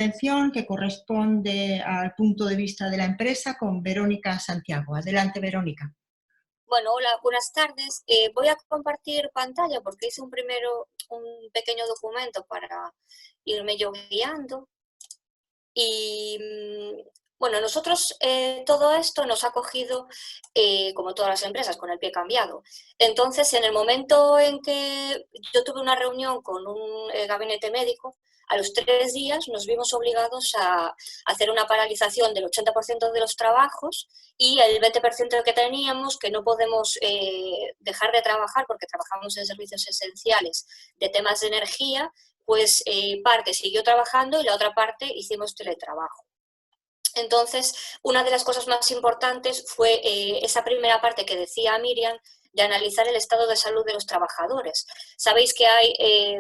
intervención que corresponde al punto de vista de la empresa con Verónica Santiago. Adelante, Verónica. Bueno, hola, buenas tardes. Voy a compartir pantalla porque hice un pequeño documento para irme yo guiando. Y bueno, nosotros todo esto nos ha cogido, como todas las empresas, con el pie cambiado. Entonces, en el momento en que yo tuve una reunión con un gabinete médico, a los 3 días nos vimos obligados a hacer una paralización del 80% de los trabajos y el 20% que teníamos, que no podemos dejar de trabajar porque trabajamos en servicios esenciales de temas de energía, pues parte siguió trabajando y la otra parte hicimos teletrabajo. Entonces, una de las cosas más importantes fue esa primera parte que decía Miriam, de analizar el estado de salud de los trabajadores. Sabéis que hay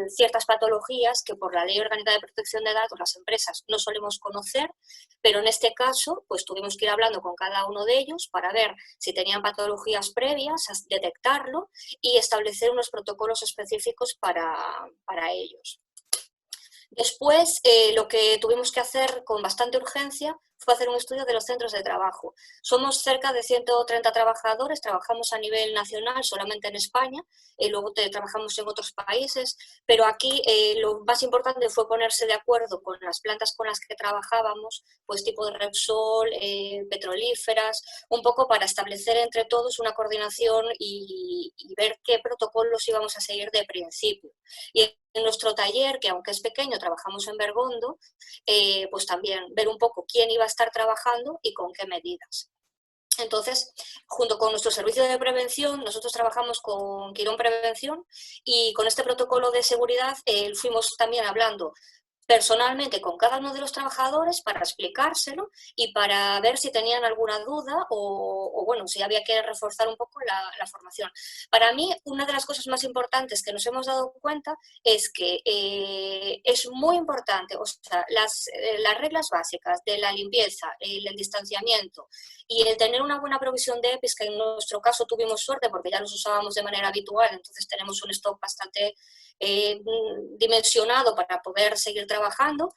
ciertas patologías que por la Ley Orgánica de Protección de Datos las empresas no solemos conocer, pero en este caso pues tuvimos que ir hablando con cada uno de ellos para ver si tenían patologías previas, detectarlo y establecer unos protocolos específicos para ellos. Después, lo que tuvimos que hacer con bastante urgencia fue hacer un estudio de los centros de trabajo. Somos cerca de 130 trabajadores, trabajamos a nivel nacional, solamente en España, luego trabajamos en otros países, pero aquí lo más importante fue ponerse de acuerdo con las plantas con las que trabajábamos, pues tipo de Repsol, petrolíferas, un poco para establecer entre todos una coordinación y ver qué protocolos íbamos a seguir de principio. Y en nuestro taller, que aunque es pequeño, trabajamos en Bergondo, pues también ver un poco quién iba a estar trabajando y con qué medidas. Entonces, junto con nuestro servicio de prevención, nosotros trabajamos con Quirón Prevención y con este protocolo de seguridad fuimos también hablando personalmente con cada uno de los trabajadores para explicárselo y para ver si tenían alguna duda o bueno, si había que reforzar un poco la formación. Para mí, una de las cosas más importantes que nos hemos dado cuenta es que es muy importante, o sea, las reglas básicas de la limpieza, el distanciamiento y el tener una buena provisión de EPIs, que en nuestro caso tuvimos suerte porque ya los usábamos de manera habitual, entonces tenemos un stock bastante dimensionado para poder seguir trabajando,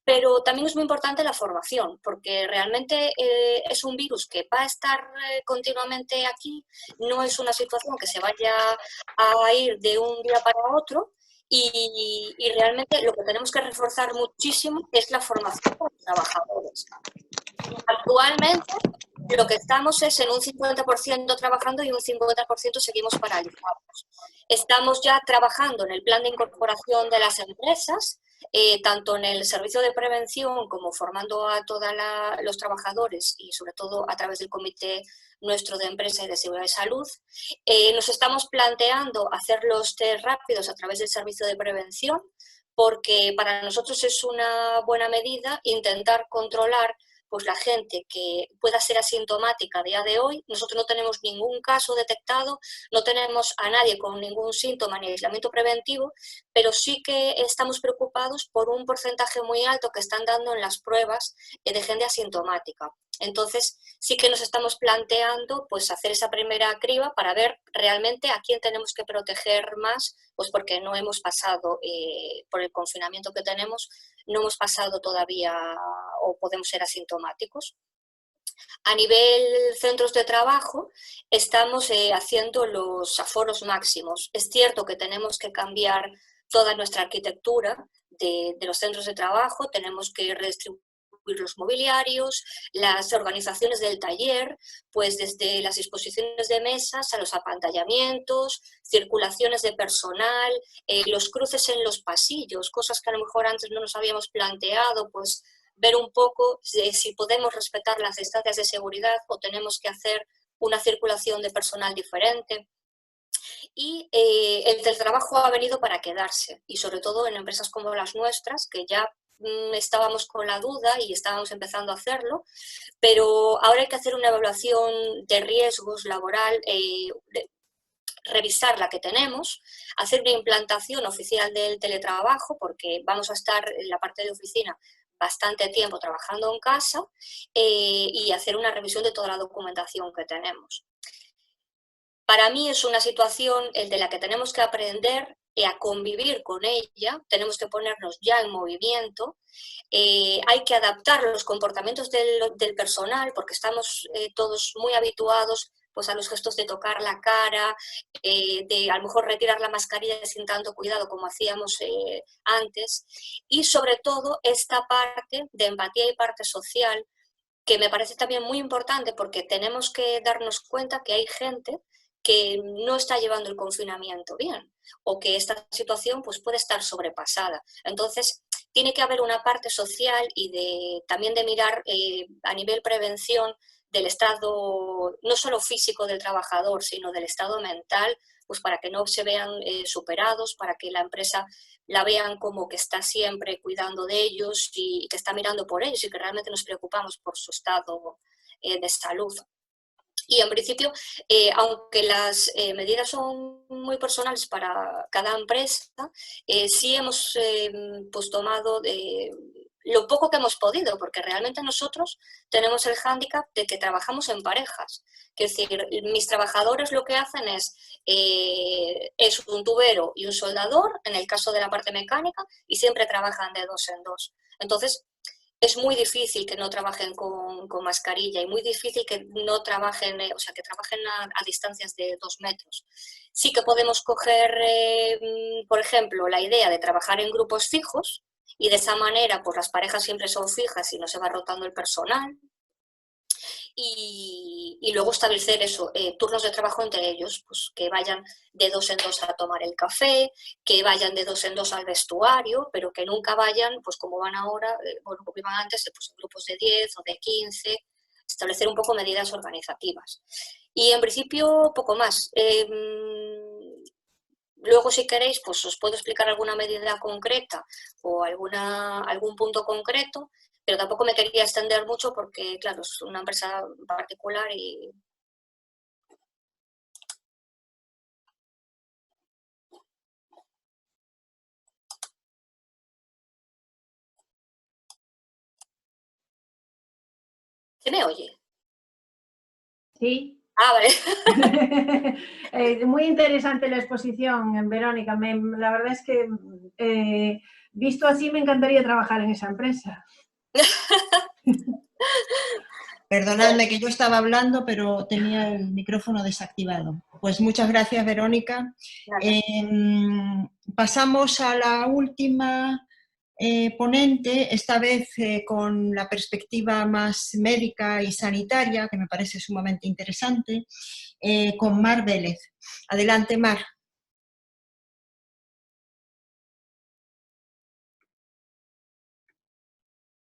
pero también es muy importante la formación, porque realmente es un virus que va a estar continuamente aquí, no es una situación que se vaya a ir de un día para otro y realmente lo que tenemos que reforzar muchísimo es la formación de los trabajadores. Actualmente lo que estamos es en un 50% trabajando y un 50% seguimos paralizados. Estamos ya trabajando en el plan de incorporación de las empresas, tanto en el servicio de prevención como formando a todos los trabajadores y sobre todo a través del comité nuestro de empresa y de seguridad y salud. Nos estamos planteando hacer los test rápidos a través del servicio de prevención porque para nosotros es una buena medida intentar controlar pues la gente que pueda ser asintomática a día de hoy. Nosotros no tenemos ningún caso detectado, no tenemos a nadie con ningún síntoma ni aislamiento preventivo, pero sí que estamos preocupados por un porcentaje muy alto que están dando en las pruebas de gente asintomática. Entonces, sí que nos estamos planteando pues hacer esa primera criba para ver realmente a quién tenemos que proteger más, pues porque no hemos pasado por el confinamiento que tenemos, no hemos pasado todavía o podemos ser asintomáticos. A nivel centros de trabajo, estamos haciendo los aforos máximos. Es cierto que tenemos que cambiar toda nuestra arquitectura de los centros de trabajo, tenemos que redistribuir los mobiliarios, las organizaciones del taller, pues desde las disposiciones de mesas a los apantallamientos, circulaciones de personal, los cruces en los pasillos, cosas que a lo mejor antes no nos habíamos planteado, pues ver un poco si podemos respetar las distancias de seguridad o tenemos que hacer una circulación de personal diferente. Y el teletrabajo ha venido para quedarse y sobre todo en empresas como las nuestras, que ya estábamos con la duda y estábamos empezando a hacerlo, pero ahora hay que hacer una evaluación de riesgos laboral, revisar la que tenemos, hacer una implantación oficial del teletrabajo, porque vamos a estar en la parte de oficina bastante tiempo trabajando en casa y hacer una revisión de toda la documentación que tenemos. Para mí es una situación de la que tenemos que aprender a convivir con ella, tenemos que ponernos ya en movimiento, hay que adaptar los comportamientos del personal porque estamos todos muy habituados pues, a los gestos de tocar la cara, de a lo mejor retirar la mascarilla sin tanto cuidado como hacíamos antes, y sobre todo esta parte de empatía y parte social que me parece también muy importante porque tenemos que darnos cuenta que hay gente que no está llevando el confinamiento bien o que esta situación pues, puede estar sobrepasada. Entonces, tiene que haber una parte social y también de mirar a nivel prevención del estado, no solo físico del trabajador, sino del estado mental, pues para que no se vean superados, para que la empresa la vean como que está siempre cuidando de ellos y que está mirando por ellos y que realmente nos preocupamos por su estado de salud. Y en principio, aunque las medidas son muy personales para cada empresa, sí hemos pues tomado lo poco que hemos podido, porque realmente nosotros tenemos el hándicap de que trabajamos en parejas. Es decir, mis trabajadores lo que hacen es un tubero y un soldador, en el caso de la parte mecánica, y siempre trabajan de 2 en 2. Entonces, es muy difícil que no trabajen con mascarilla y muy difícil que no trabajen, o sea, que trabajen a distancias de 2 metros. Sí que podemos coger, por ejemplo, la idea de trabajar en grupos fijos y de esa manera, pues las parejas siempre son fijas y no se va rotando el personal. Y luego establecer eso, turnos de trabajo entre ellos, pues que vayan de 2 en 2 a tomar el café, que vayan de 2 en 2 al vestuario, pero que nunca vayan, pues como van ahora, bueno, como iban antes, pues en grupos de 10 o de 15, establecer un poco medidas organizativas. Y en principio, poco más. Luego, si queréis, pues os puedo explicar alguna medida concreta o algún punto concreto, pero tampoco me quería extender mucho porque, claro, es una empresa particular y... ¿Se me oye? Sí. Ah, vale. Muy interesante la exposición, Verónica. La verdad es que, visto así, me encantaría trabajar en esa empresa. Perdonadme que yo estaba hablando, pero tenía el micrófono desactivado. Pues muchas gracias, Verónica. Pasamos a la última ponente, esta vez con la perspectiva más médica y sanitaria, que me parece sumamente interesante, con Mar Vélez. Adelante, Mar.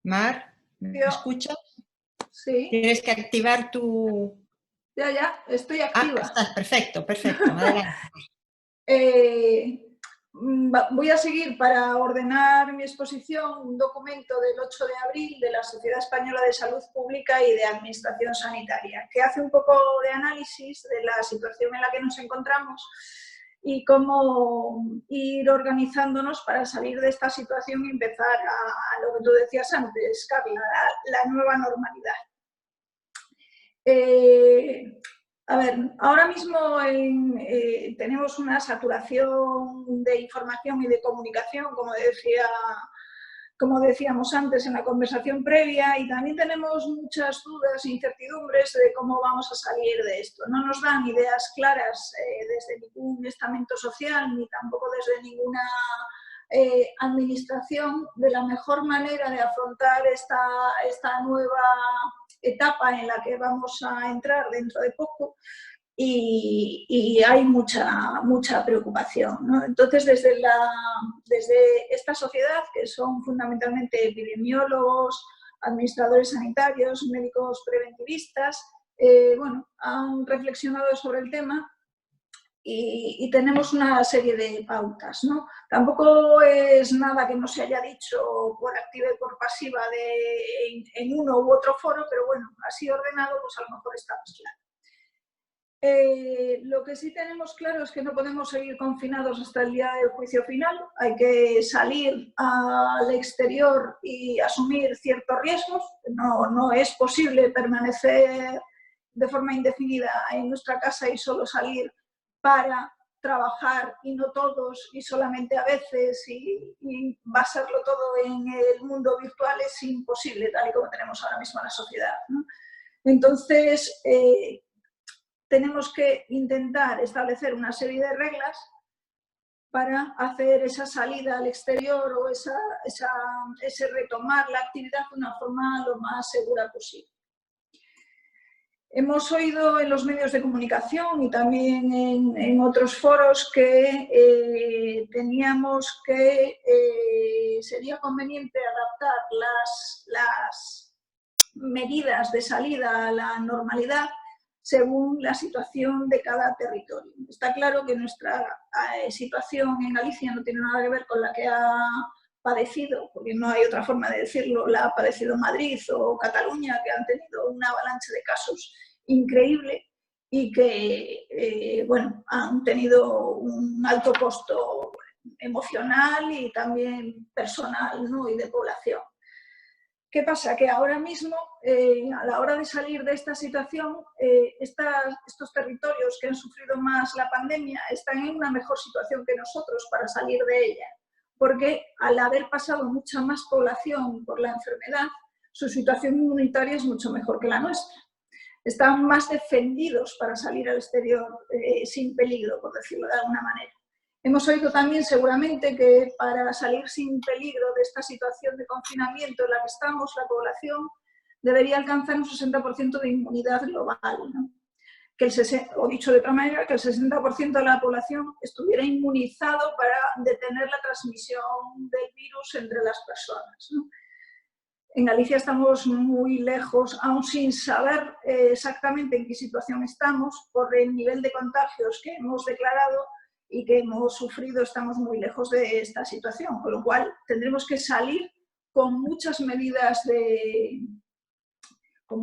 Mar, ¿me escuchas? Sí. Tienes que activar tu... Ya, estoy activa. Estás, perfecto, adelante. Voy a seguir para ordenar mi exposición un documento del 8 de abril de la Sociedad Española de Salud Pública y de Administración Sanitaria, que hace un poco de análisis de la situación en la que nos encontramos y cómo ir organizándonos para salir de esta situación y empezar a lo que tú decías antes, Carla, la nueva normalidad. A ver, ahora mismo tenemos una saturación de información y de comunicación, como decíamos antes en la conversación previa, y también tenemos muchas dudas e incertidumbres de cómo vamos a salir de esto. No nos dan ideas claras desde ningún estamento social ni tampoco desde ninguna administración de la mejor manera de afrontar esta nueva etapa en la que vamos a entrar dentro de poco y hay mucha preocupación, ¿no? Entonces, desde esta sociedad, que son fundamentalmente epidemiólogos, administradores sanitarios, médicos preventivistas, bueno, han reflexionado sobre el tema y tenemos una serie de pautas, ¿no? Tampoco es nada que no se haya dicho por activa y por pasiva en uno u otro foro, pero bueno, así ordenado, pues a lo mejor está más claro. Lo que sí tenemos claro es que no podemos seguir confinados hasta el día del juicio final. Hay que salir al exterior y asumir ciertos riesgos. No es posible permanecer de forma indefinida en nuestra casa y solo salir para trabajar y no todos y solamente a veces y basarlo todo en el mundo virtual es imposible tal y como tenemos ahora mismo la sociedad, ¿no? Entonces, tenemos que intentar establecer una serie de reglas para hacer esa salida al exterior o ese retomar la actividad de una forma lo más segura posible. Hemos oído en los medios de comunicación y también en otros foros que teníamos que sería conveniente adaptar las medidas de salida a la normalidad según la situación de cada territorio. Está claro que nuestra situación en Galicia no tiene nada que ver con la que ha padecido, porque no hay otra forma de decirlo, la ha padecido Madrid o Cataluña, que han tenido una avalancha de casos increíble y que, bueno, han tenido un alto costo emocional y también personal, ¿no? Y de población. ¿Qué pasa? Que ahora mismo, a la hora de salir de esta situación, estos territorios que han sufrido más la pandemia están en una mejor situación que nosotros para salir de ella, porque al haber pasado mucha más población por la enfermedad, su situación inmunitaria es mucho mejor que la nuestra. Están más defendidos para salir al exterior sin peligro, por decirlo de alguna manera. Hemos oído también seguramente que para salir sin peligro de esta situación de confinamiento en la que estamos, la población debería alcanzar un 60% de inmunidad global, ¿no? O dicho de otra manera, que el 60% de la población estuviera inmunizado para detener la transmisión del virus entre las personas, ¿no? En Galicia estamos muy lejos, aún sin saber exactamente en qué situación estamos, por el nivel de contagios que hemos declarado y que hemos sufrido, estamos muy lejos de esta situación, con lo cual tendremos que salir con muchas medidas con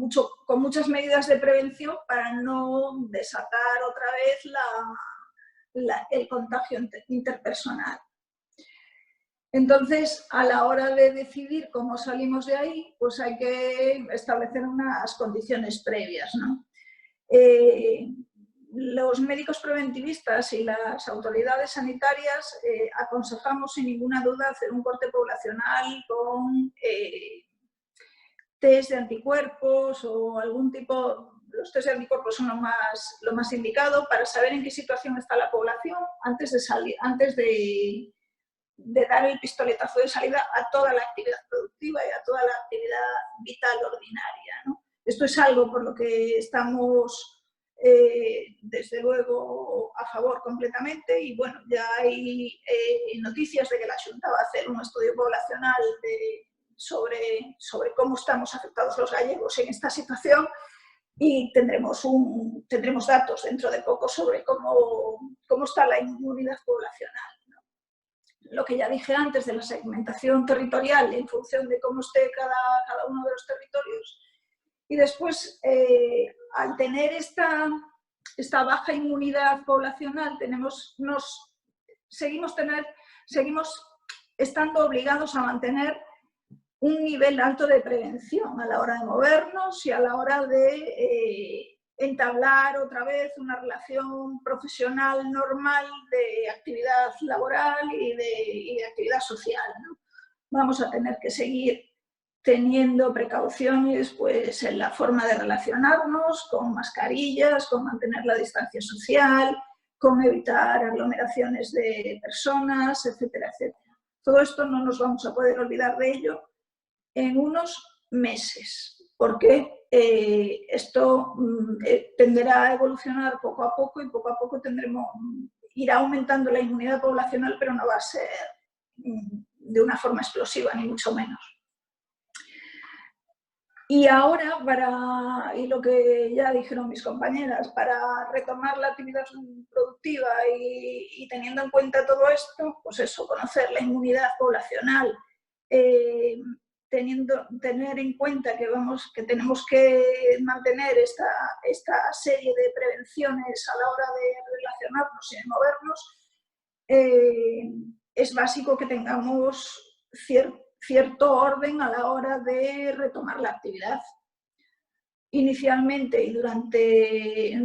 muchas medidas de prevención para no desatar otra vez el contagio interpersonal. Entonces, a la hora de decidir cómo salimos de ahí, pues hay que establecer unas condiciones previas, ¿no? Los médicos preventivistas y las autoridades sanitarias aconsejamos sin ninguna duda hacer un corte poblacional con test de anticuerpos o algún tipo. Los test de anticuerpos son lo más indicado para saber en qué situación está la población antes de dar el pistoletazo de salida a toda la actividad productiva y a toda la actividad vital ordinaria, ¿no? Esto es algo por lo que estamos desde luego a favor completamente y bueno, ya hay noticias de que la Xunta va a hacer un estudio poblacional sobre cómo estamos afectados los gallegos en esta situación y tendremos datos dentro de poco sobre cómo está la inmunidad poblacional, ¿no? Lo que ya dije antes de la segmentación territorial en función de cómo esté cada uno de los territorios. Y después, al tener esta baja inmunidad poblacional, seguimos estando obligados a mantener un nivel alto de prevención a la hora de movernos y a la hora de entablar otra vez una relación profesional normal de actividad laboral y de actividad social, ¿no? Vamos a tener que seguir teniendo precauciones pues, en la forma de relacionarnos, con mascarillas, con mantener la distancia social, con evitar aglomeraciones de personas, etcétera, etcétera. Todo esto no nos vamos a poder olvidar de ello en unos meses, porque esto tenderá a evolucionar poco a poco y poco a poco irá aumentando la inmunidad poblacional, pero no va a ser de una forma explosiva, ni mucho menos. Y ahora, y lo que ya dijeron mis compañeras, para retomar la actividad productiva y teniendo en cuenta todo esto, pues eso, conocer la inmunidad poblacional, tener en cuenta que tenemos que mantener esta serie de prevenciones a la hora de relacionarnos y de movernos, es básico que tengamos cierto orden a la hora de retomar la actividad. Inicialmente y durante